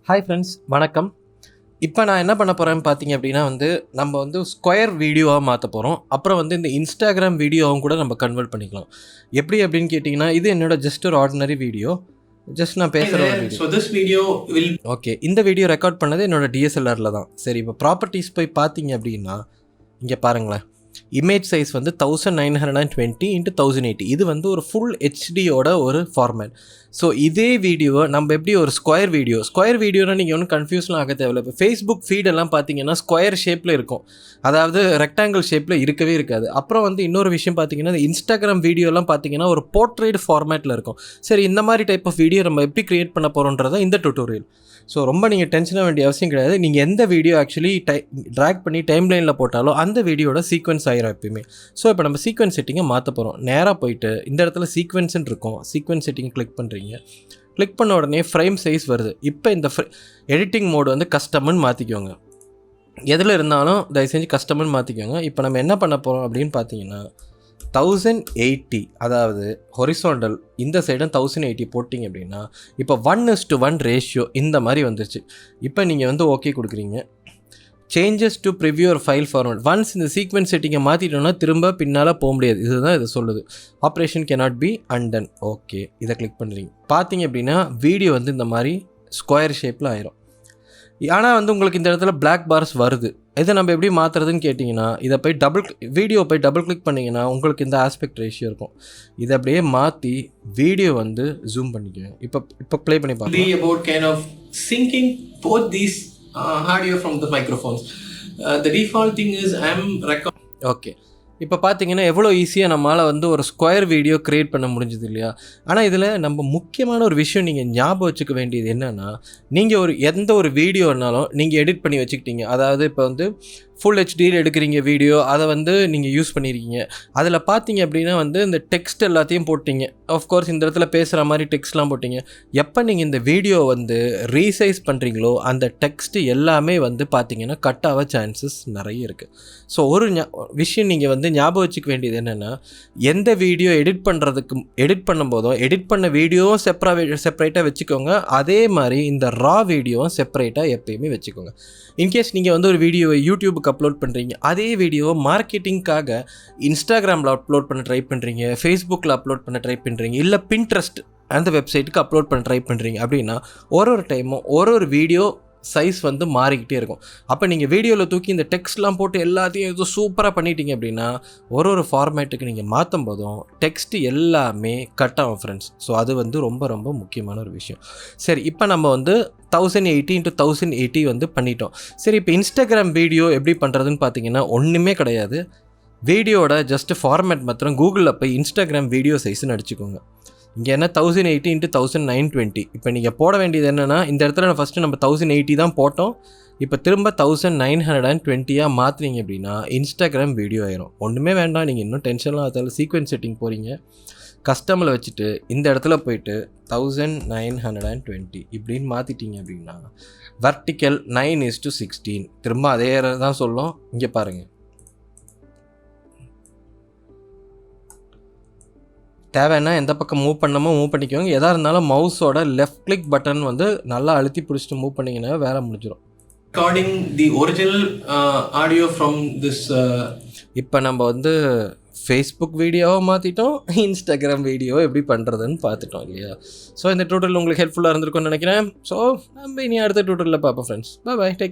Hi friends, வணக்கம். இப்போ நான் என்ன பண்ண போகிறேன்னு பார்த்தீங்க அப்படின்னா நம்ம ஸ்கொயர் வீடியோவாக மாற்ற போகிறோம். அப்புறம் இந்த இன்ஸ்டாகிராம் வீடியோவும் கூட நம்ம கன்வெர்ட் பண்ணிக்கலாம். எப்படி அப்படின்னு கேட்டிங்கன்னா, இது என்னோட ஜஸ்ட் ஒரு ஆர்டினரி வீடியோ. ஜஸ்ட் நான் பேசுகிற ஒரு வீடியோ. ஓகே, இந்த வீடியோ ரெக்கார்ட் பண்ணது என்னோட டிஎஸ்எல்ஆரில் தான். சரி, இப்போ ப்ராப்பர்ட்டிஸ் போய் பார்த்தீங்க அப்படின்னா இங்கே பாருங்களேன். Image size 1920 x 1080. இது ஒரு ஃபுல் ஹெச்டியோட ஒரு ஃபார்மேட். ஸோ இதே வீடியோவை நம்ம எப்படி ஒரு ஸ்கொயர் வீடியோனா நீங்கள் ஒன்றும் கன்ஃபியூஸ்லாம் ஆக தேவையில்லை. இப்போ ஃபேஸ்புக் ஃபீடெல்லாம் பார்த்தீங்கன்னா ஸ்கொயர் ஷேப்பில் இருக்கும், அதாவது ரெக்டாங்கிள் ஷேப்பில் இருக்கவே இருக்காது. அப்புறம் இன்னொரு விஷயம் பார்த்தீங்கன்னா, இந்த இன்ஸ்டாகிராம் வீடியோலாம் பார்த்தீங்கன்னா ஒரு போர்ட்ரேட் ஃபார்மேட்டில் இருக்கும். சரி, இந்த மாதிரி டைப் ஆஃப் வீடியோ நம்ம எப்படி க்ரியேட் பண்ண போகிறோன்றதை இந்த டுட்டோரியல். ஸோ ரொம்ப நீங்கள் டென்ஷனாக வேண்டிய அவசியம் கிடையாது. நீங்கள் எந்த வீடியோ ஆக்சுவலி ட்ராக் பண்ணி டைம் லைனில் போட்டாலும் அந்த வீடியோட சீக்வன்ஸ் ஆகிரும் எப்பயுமே. ஸோ இப்போ நம்ம சீக்வன்ஸ் செட்டிங்கை மாற்ற போகிறோம். நேராக போயிட்டு இந்த இடத்துல சீக்வன்ஸ்ன்னு இருக்கும், சீக்வன்ஸ் செட்டிங் கிளிக் பண்ணுறீங்க. கிளிக் பண்ண உடனே ஃப்ரேம் சைஸ் வருது. இப்போ இந்த எடிட்டிங் மோடு கஸ்டம்னு மாற்றிக்கோங்க. எதில் இருந்தாலும் தயவு செஞ்சு கஸ்டம்னு மாற்றிக்கோங்க. இப்போ நம்ம என்ன பண்ண போகிறோம் அப்படின்னு பார்த்தீங்கன்னா, 1080, அதாவது ஹொரிசாண்டல் இந்த சைடும் 1080 போட்டிங்க அப்படின்னா இப்போ 1:1 ரேஷியோ இந்த மாதிரி வந்துருச்சு. இப்போ நீங்கள் ஓகே கொடுக்குறீங்க. சேஞ்சஸ் டு ப்ரிவியூ ஒரு ஃபைல் ஃபார்மேட். ஒன்ஸ் இந்த சீக்வன்ஸ் செட்டிங்கை மாற்றிட்டோன்னா திரும்ப பின்னால் போக முடியாது. இதுதான் இது சொல்லுது. Operation cannot be undone. Okay, இதை கிளிக் பண்ணுறீங்க. பார்த்தீங்க அப்படின்னா வீடியோ இந்த மாதிரி ஸ்கொயர் ஷேப்பில் ஆயிரும். ஆனால் உங்களுக்கு இந்த இடத்துல பிளாக் பார்ஸ் வருது. இதை நம்ம எப்படி மாற்றுறதுன்னு கேட்டிங்கன்னா, இதை போய் வீடியோ டபுள் கிளிக் பண்ணிங்கன்னா உங்களுக்கு இந்த ஆஸ்பெக்ட் ரேஷியோ இருக்கும். இதை அப்படியே மாற்றி வீடியோ ஜூம் பண்ணிக்குவேன். இப்போ ப்ளே பண்ணி பார்க்கலாம். About kind of syncing both these audio from the microphones. The default thing is okay, இப்போ பார்த்தீங்கன்னா எவ்வளோ ஈஸியாக நம்மளால் ஒரு ஸ்கொயர் வீடியோ க்ரியேட் பண்ண முடிஞ்சது இல்லையா? ஆனால் இதில் நம்ம முக்கியமான ஒரு விஷயம் நீங்கள் ஞாபகம் வச்சுக்க வேண்டியது என்னென்னா, நீங்கள் எந்த ஒரு வீடியோனாலும் நீங்கள் எடிட் பண்ணி வச்சுக்கிட்டீங்க. அதாவது இப்போ ஃபுல் ஹெச்டியில் எடுக்கிறீங்க வீடியோ, அதை நீங்கள் யூஸ் பண்ணியிருக்கீங்க. அதில் பார்த்தீங்க அப்படின்னா இந்த டெக்ஸ்ட் எல்லாத்தையும் போட்டிங்க. ஆஃப்கோர்ஸ் இந்த இடத்துல பேசுகிற மாதிரி டெக்ஸ்ட்லாம் போட்டிங்க. எப்போ நீங்கள் இந்த வீடியோ ரீசைஸ் பண்ணுறீங்களோ அந்த டெக்ஸ்ட் எல்லாமே பார்த்தீங்கன்னா கட் ஆக சான்சஸ் நிறைய இருக்குது. ஸோ ஒரு விஷயம் நீங்கள் ஞாபகம் வச்சுக்க வேண்டியது என்னென்னா, எந்த வீடியோ எடிட் பண்ணும்போதும் எடிட் பண்ண வீடியோவும் செப்பரேட்டாக வச்சுக்கோங்க. அதே மாதிரி இந்த ரா வீடியோவும் செப்பரேட்டாக எப்பயுமே வச்சுக்கோங்க. இன்கேஸ் நீங்கள் ஒரு வீடியோவை யூடியூபுக்கு அப்லோட் பண்ணுறீங்க, அதே வீடியோவை மார்க்கெட்டிங்காக இன்ஸ்டாகிராமில் அப்லோட் பண்ண ட்ரை பண்ணுறீங்க, ஃபேஸ்புக்கில் அப்லோட் பண்ண ட்ரை பண்ணுறீங்க, இல்லை பின்ட்ரெஸ்ட் அந்த வெப்சைட்டுக்கு அப்லோட் பண்ண ட்ரை பண்ணுறீங்க அப்படின்னா ஒரு டைமும் ஒரு வீடியோ சைஸ் மாறிக்கிட்டே இருக்கும். அப்போ நீங்கள் வீடியோவில் தூக்கி இந்த டெக்ஸ்ட்லாம் போட்டு எல்லாத்தையும் ஏதோ சூப்பராக பண்ணிட்டீங்க அப்படின்னா ஒரு ஃபார்மேட்டுக்கு நீங்கள் மாற்றும் போதும் டெக்ஸ்ட் எல்லாமே கட் ஆகும் ஃப்ரெண்ட்ஸ். ஸோ அது ரொம்ப ரொம்ப முக்கியமான ஒரு விஷயம். சரி, இப்போ நம்ம 1080 x 1080 பண்ணிட்டோம். சரி, இப்போ இன்ஸ்டாகிராம் வீடியோ எப்படி பண்ணுறதுன்னு பார்த்தீங்கன்னா ஒன்றுமே கிடையாது. வீடியோட ஜஸ்ட் ஃபார்மேட் மாத்திரம் கூகுளில் போய் இன்ஸ்டாகிராம் வீடியோ சைஸ்ன்னு அடிச்சுக்கோங்க. இங்கே என்ன 1080 x 1920. இப்போ நீங்கள் போட வேண்டியது என்னென்னா, இந்த இடத்துல ஃபஸ்ட்டு நம்ம 1080 தான் போட்டோம். இப்போ திரும்ப 1920 மாற்றினீங்க அப்படின்னா இன்ஸ்டாகிராம் வீடியோ ஆயிரும். ஒன்றுமே வேண்டாம், நீங்கள் இன்னும் டென்ஷன்லாம் ஆகாது. சீக்வன்ஸ் செட்டிங் போகிறீங்க, கஸ்டமில் வச்சுட்டு இந்த இடத்துல போயிட்டு 1920 இப்படின்னு மாற்றிட்டீங்க அப்படின்னா வெர்டிக்கல் 9:16 திரும்ப அதே தான் சொல்லும். இங்கே பாருங்கள், தேவைன்னா எந்த பக்கம் மூவ் மூவ் பண்ணிக்கோங்க. எதாக இருந்தாலும் மவுஸோட லெஃப்ட் கிளிக் பட்டன் நல்லா அழுத்தி பிடிச்சிட்டு மூவ் பண்ணிங்கன்னா வேலை முடிஞ்சிடும். Recording the original audio from this. இப்போ நம்ம ஃபேஸ்புக் வீடியோவை மாற்றிட்டோம், இன்ஸ்டாகிராம் வீடியோ எப்படி பண்ணுறதுன்னு பார்த்துட்டோம் இல்லையா? ஸோ இந்த டியூட்டோரியல் உங்களுக்கு ஹெல்ப்ஃபுல்லாக இருந்திருக்கும்னு நினைக்கிறேன். ஸோ நம்ம இனி அடுத்த டியூட்டோரியலில் பார்ப்போம் ஃப்ரெண்ட்ஸ். By, take care.